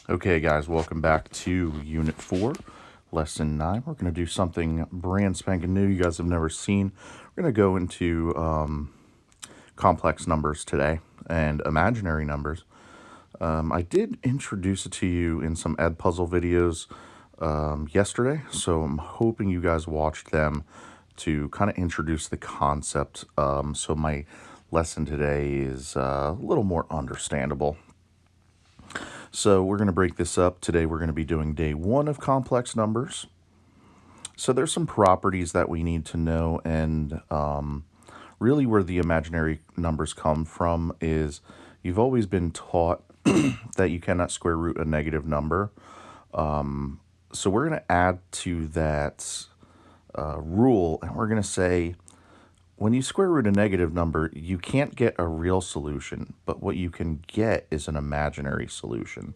Okay, guys, welcome back to Unit 4, Lesson 9. We're going to do something brand spanking new you guys have never seen. We're going to go into complex numbers today and imaginary numbers. I did introduce it to you in some Edpuzzle videos yesterday, so I'm hoping you guys watched them to kind of introduce the concept. So my lesson today is a little more understandable. So we're going to break this up. Today we're going to be doing day 1 of complex numbers. So there's some properties that we need to know, and really where the imaginary numbers come from is you've always been taught that you cannot square root a negative number. So we're going to add to that rule, and we're going to say when you square root a negative number, you can't get a real solution, but what you can get is an imaginary solution.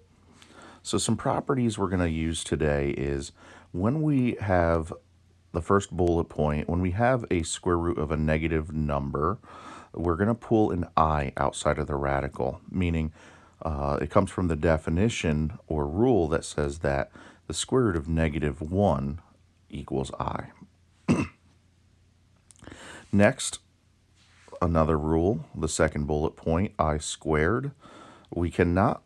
So some properties we're going to use today is when we have the first bullet point, when we have a square root of a negative number, we're going to pull an I outside of the radical, meaning it comes from the definition or rule that says that the square root of -1 equals I. Next, another rule, the second bullet point, I squared. We cannot,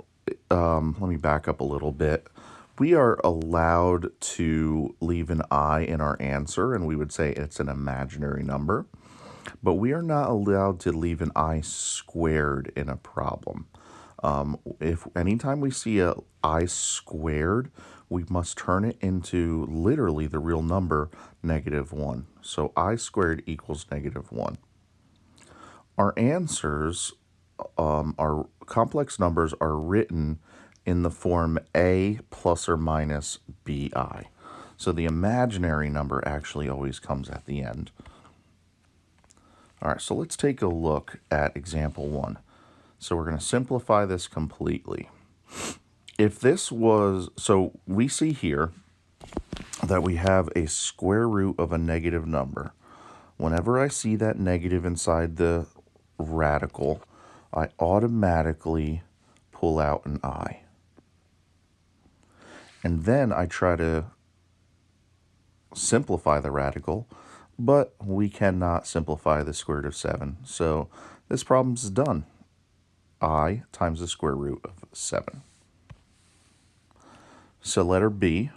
let me back up a little bit. We are allowed to leave an I in our answer, and we would say it's an imaginary number, but we are not allowed to leave an I squared in a problem. If anytime we see a I squared, we must turn it into literally the real number, -1. So I squared equals -1. Our answers, our complex numbers are written in the form a plus or minus bi. So the imaginary number actually always comes at the end. All right, so let's take a look at example 1. So we're going to simplify this completely. If this was, so we see here that we have a square root of a negative number. Whenever I see that negative inside the radical, I automatically pull out an I. And then I try to simplify the radical, but we cannot simplify the square root of 7. So this problem is done. I times the square root of 7. So letter B,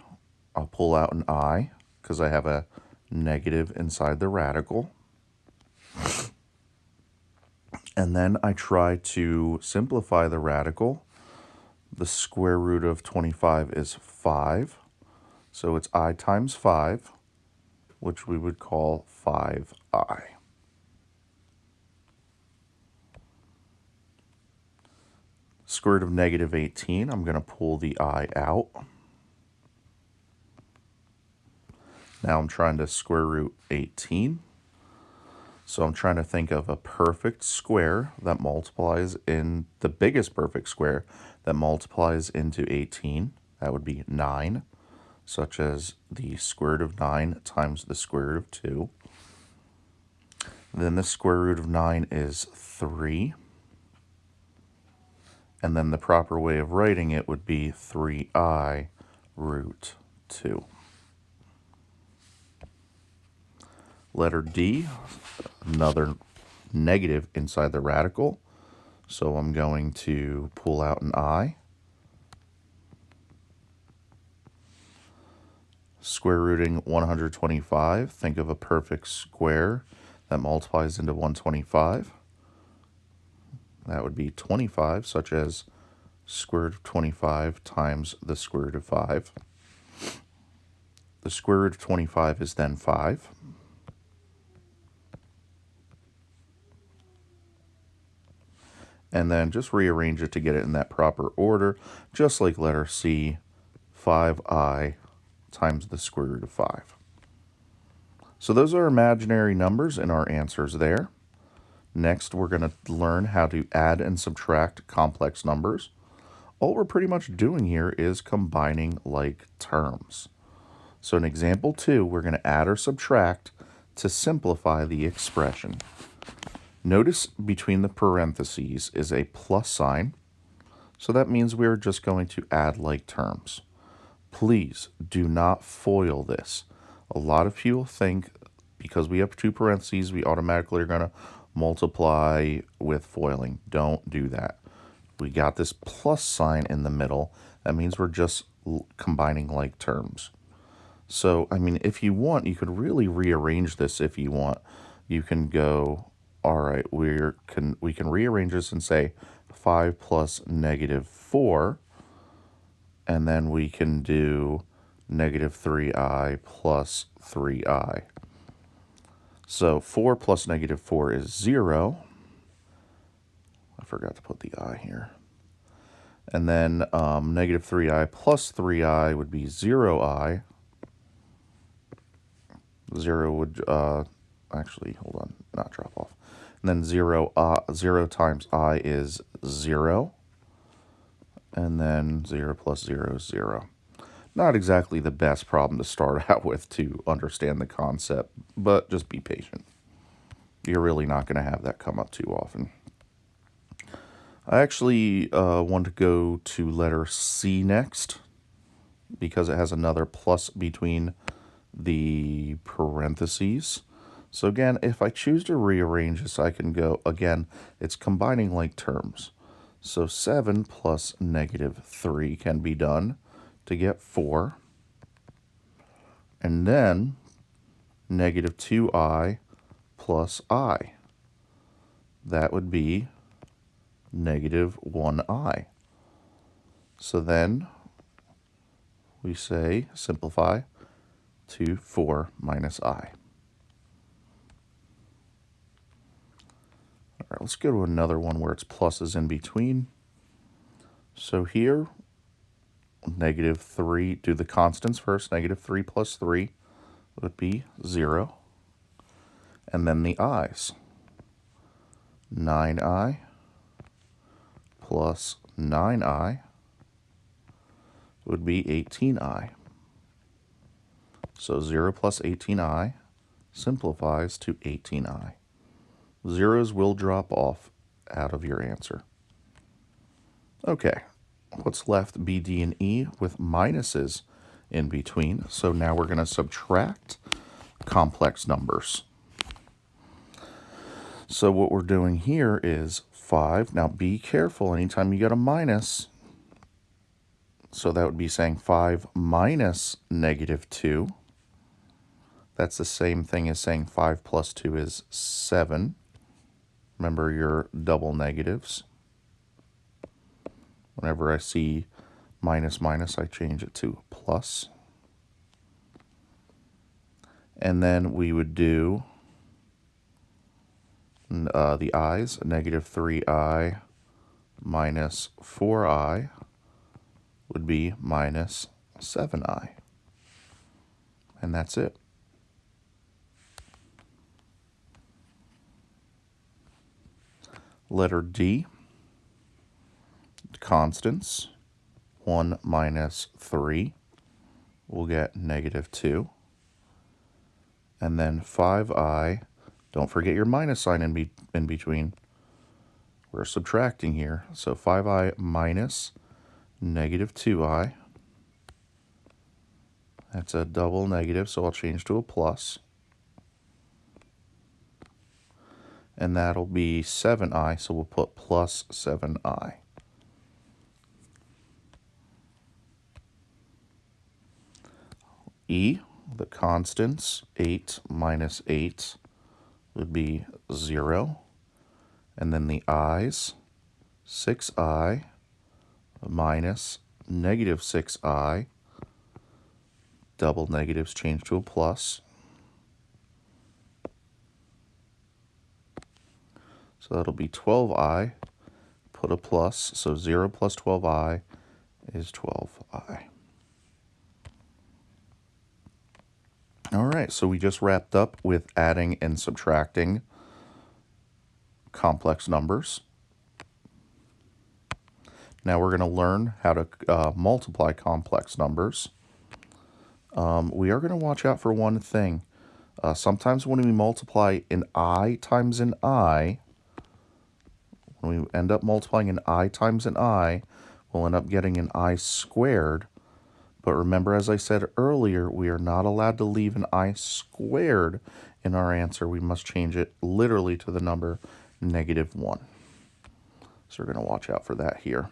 I'll pull out an I because I have a negative inside the radical. And then I try to simplify the radical. The square root of 25 is 5. So it's I times 5, which we would call 5I. Square root of -18, I'm going to pull the I out. Now I'm trying to square root 18. So I'm trying to think of a perfect square that multiplies in the biggest perfect square that multiplies into 18. That would be 9, such as the square root of 9 times the square root of 2. Then the square root of 9 is 3. And then the proper way of writing it would be 3I root 2. Letter D, another negative inside the radical. So I'm going to pull out an I. Square rooting 125, think of a perfect square that multiplies into 125. That would be 25, such as square root of 25 times the square root of 5. The square root of 25 is then 5. And then just rearrange it to get it in that proper order, just like letter C, 5I times the square root of 5. So those are imaginary numbers and our answers there. Next, we're going to learn how to add and subtract complex numbers. All we're pretty much doing here is combining like terms. So in example 2, we're going to add or subtract to simplify the expression. Notice between the parentheses is a plus sign. So that means we're just going to add like terms. Please do not FOIL this. A lot of people think because we have two parentheses, we automatically are going to multiply with FOILing. Don't do that. We got this plus sign in the middle. That means we're just combining like terms. So, I mean, if you want, you could really rearrange this if you want. You can go, all right, we can rearrange this and say 5 plus -4, and then we can do -3i plus 3i. So 4 plus -4 is 0. I forgot to put the I here. And then -3i plus 3i would be 0i. 0 would, actually, hold on, not drop off. And then 0 times I is 0. And then 0 plus 0 is 0. Not exactly the best problem to start out with to understand the concept, but just be patient. You're really not going to have that come up too often. I actually want to go to letter C next because it has another plus between the parentheses. So again, if I choose to rearrange this, I can go, again, it's combining like terms. So 7 plus -3 can be done to get 4. And then -2i plus I. That would be -1i. So then we say, simplify to 4 minus I. All right, let's go to another one where it's pluses in between. So here, -3, do the constants first. -3 plus 3 would be 0. And then the i's. 9i plus 9i would be 18i. So 0 plus 18i simplifies to 18i. Zeros will drop off out of your answer. Okay, what's left? B, D, and E with minuses in between. So now we're going to subtract complex numbers. So what we're doing here is 5. Now be careful anytime you get a minus. So that would be saying 5 minus -2. That's the same thing as saying 5 plus 2 is 7. Remember your double negatives. Whenever I see minus, minus, I change it to plus. And then we would do the i's, -3i minus 4i would be minus 7i. And that's it. Letter D, constants. 1 minus 3, we'll get -2. And then 5i, don't forget your minus sign in between. We're subtracting here. So 5i minus -2i. That's a double negative, so I'll change to a plus. And that'll be 7i, so we'll put plus 7i. E, the constants, 8 minus 8 would be 0. And then the i's, 6i minus -6i. Double negatives change to a plus. So that'll be 12i, put a plus, so 0 plus 12i is 12i. All right, so we just wrapped up with adding and subtracting complex numbers. Now we're going to learn how to multiply complex numbers. We are going to watch out for one thing. Sometimes when we multiply an I times an I, when we end up multiplying an I times an I, we'll end up getting an I squared. But remember, as I said earlier, we are not allowed to leave an I squared in our answer. We must change it literally to the number -1. So we're going to watch out for that here.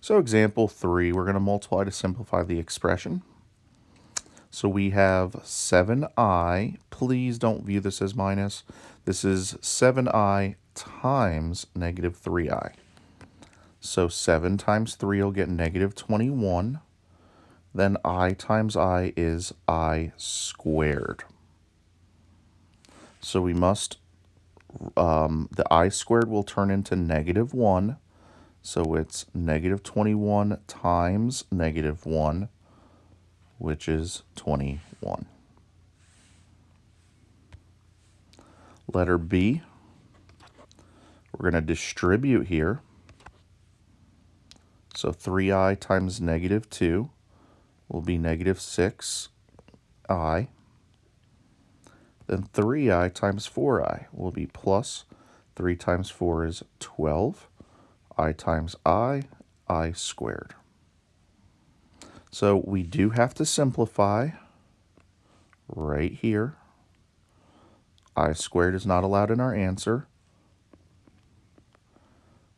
So example 3, we're going to multiply to simplify the expression. So we have 7i. Please don't view this as minus. This is 7i times -3i. So 7 times 3 will get -21. Then I times I is I squared. So we must, the I squared will turn into -1. So it's -21 times -1, which is 21. Letter B, we're going to distribute here. So 3i times -2 will be -6i. Then 3i times 4i will be plus 3 times 4 is 12. I times I squared. So we do have to simplify right here. I squared is not allowed in our answer.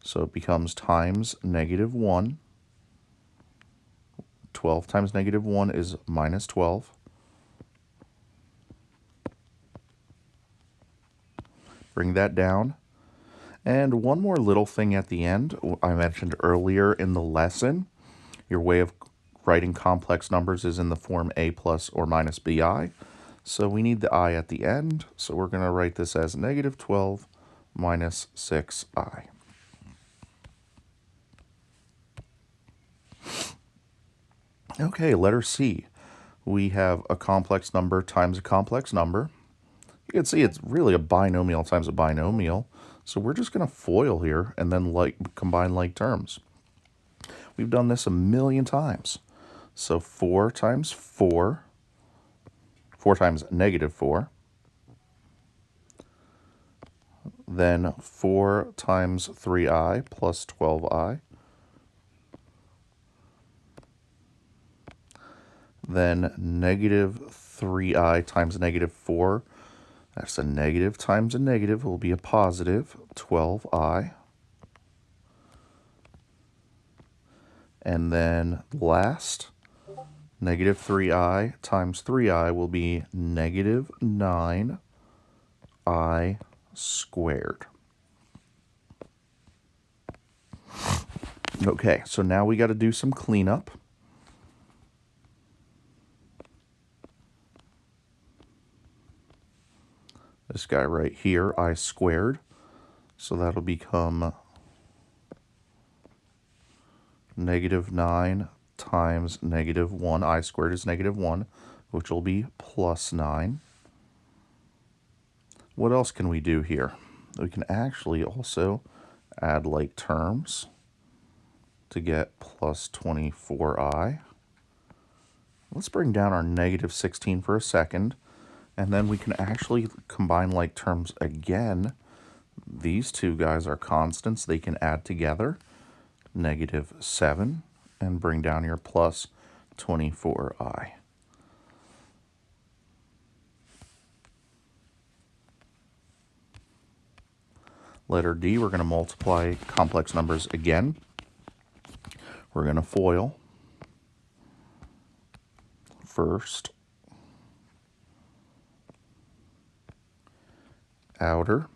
So it becomes times -1. 12 times -1 is -12. Bring that down. And one more little thing at the end. I mentioned earlier in the lesson, your way of writing complex numbers is in the form a plus or minus bi. So we need the I at the end. So we're going to write this as -12 minus 6i. Okay, letter C. We have a complex number times a complex number. You can see it's really a binomial times a binomial. So we're just going to FOIL here and then combine like terms. We've done this a million times. So 4 times 4, 4 times -4. Then 4 times 3i plus 12i. Then -3i times -4. That's a negative times a negative will be a positive, 12i. And then last, -3i times 3i will be -9i squared. Okay, so now we got to do some cleanup. This guy right here, I squared. So that'll become -9 times -1. I squared is -1, which will be plus 9. What else can we do here? We can actually also add like terms to get plus 24i. Let's bring down our -16 for a second. And then we can actually combine like terms again. These two guys are constants. They can add together. -7 and bring down your plus 24i. Letter D, we're going to multiply complex numbers again. We're going to FOIL. First, outer,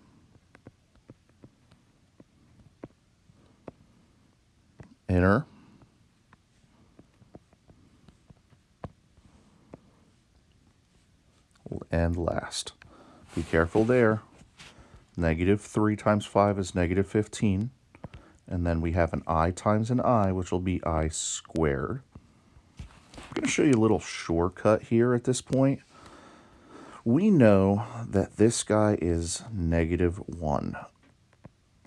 inner, and last. Be careful there. -3 times 5 is -15. And then we have an I times an I, which will be I squared. I'm going to show you a little shortcut here at this point. We know that this guy is -1.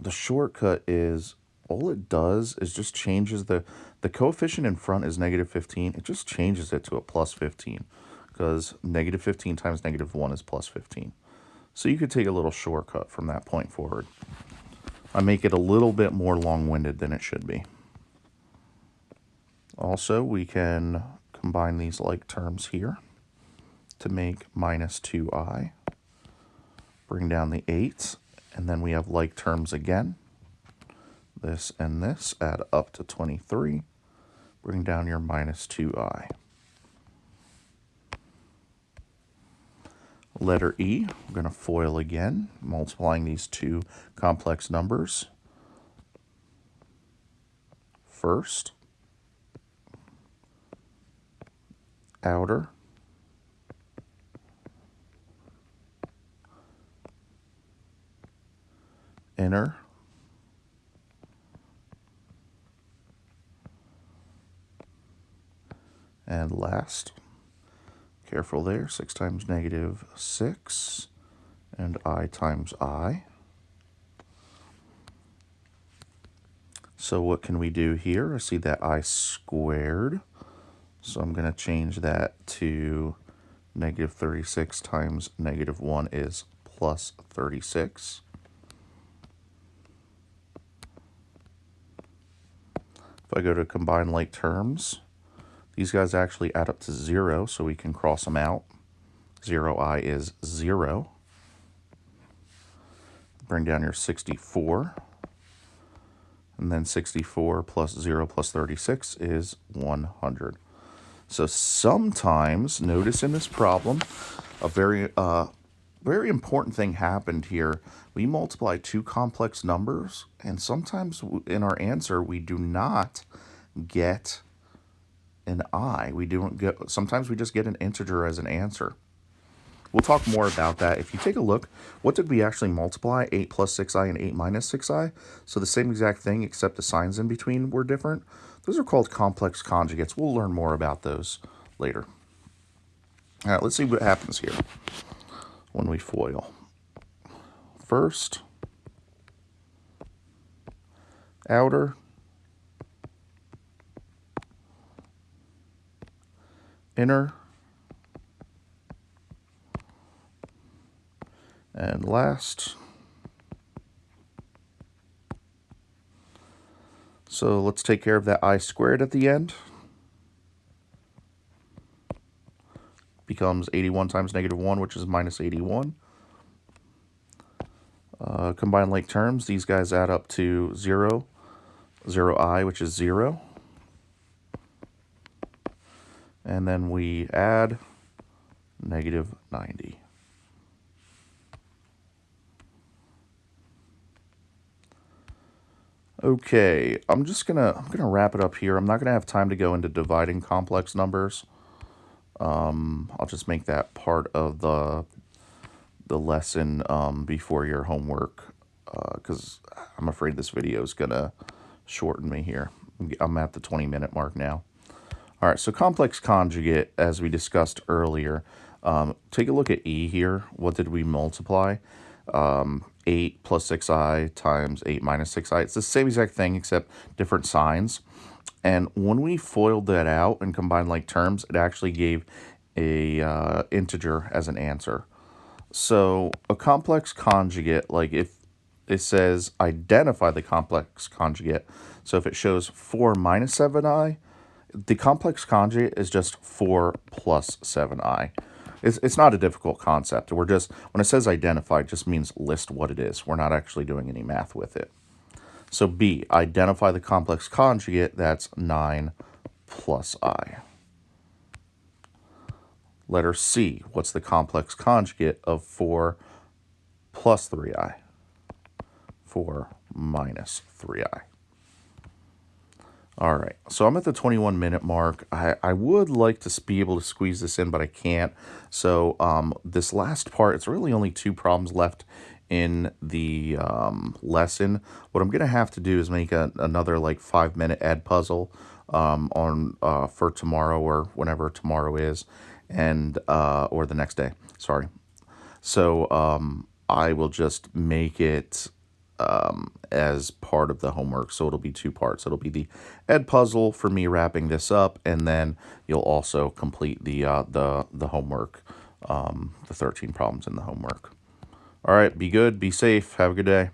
The shortcut is, all it does is just changes the coefficient in front is -15. It just changes it to a plus 15 because -15 times -1 is plus 15. So you could take a little shortcut from that point forward. I make it a little bit more long-winded than it should be. Also, we can combine these like terms here to make minus 2i. Bring down the 8, and then we have like terms again. This and this add up to 23. Bring down your minus 2i. Letter E, we're going to FOIL again, multiplying these two complex numbers. First, outer, inner, and last. Careful there, 6 times negative 6, and I times I. So what can we do here? I see that I squared, so I'm going to change that to negative 36 times negative 1 is plus 36. If I go to combine like terms, these guys actually add up to 0, so we can cross them out. 0i is 0. Bring down your 64. And then 64 plus 0 plus 36 is 100. So sometimes, notice in this problem, a very important thing happened here. We multiply two complex numbers, and sometimes in our answer we do not get an I. Sometimes we just get an integer as an answer. We'll talk more about that. If you take a look, what did we actually multiply? 8 plus 6i and 8 minus 6i. So the same exact thing, except the signs in between were different. Those are called complex conjugates. We'll learn more about those later. All right, let's see what happens here when we FOIL. First, outer, inner, and last. So let's take care of that I squared at the end. Becomes 81 times negative 1, which is minus 81. Combine like terms, these guys add up to 0. 0i, which is 0. And then we add negative 90. Okay, I'm gonna wrap it up here. I'm not gonna have time to go into dividing complex numbers. I'll just make that part of the lesson before your homework, because I'm afraid this video is gonna shorten me here. I'm at the 20-minute mark now. All right, so complex conjugate, as we discussed earlier, take a look at E here. What did we multiply? 8 plus 6i times 8 minus 6i. It's the same exact thing except different signs. And when we FOILed that out and combined like terms, it actually gave a integer as an answer. So a complex conjugate, like if it says identify the complex conjugate, so if it shows 4 minus 7i, the complex conjugate is just 4 plus 7i. It's not a difficult concept. We're just, when it says identify, it just means list what it is. We're not actually doing any math with it. So B, identify the complex conjugate, that's 9 plus I. Letter C, what's the complex conjugate of 4 plus 3i? 4 minus 3i. All right, so I'm at the 21-minute mark. I would like to be able to squeeze this in, but I can't. So this last part, it's really only 2 problems left in the lesson. What I'm going to have to do is make another like 5-minute ed puzzle for tomorrow or whenever tomorrow is, and or the next day. Sorry. So I will just make it as part of the homework. So it'll be 2 parts. It'll be the ed puzzle for me wrapping this up, and then you'll also complete the homework, the 13 problems in the homework. All right, be good, be safe, have a good day.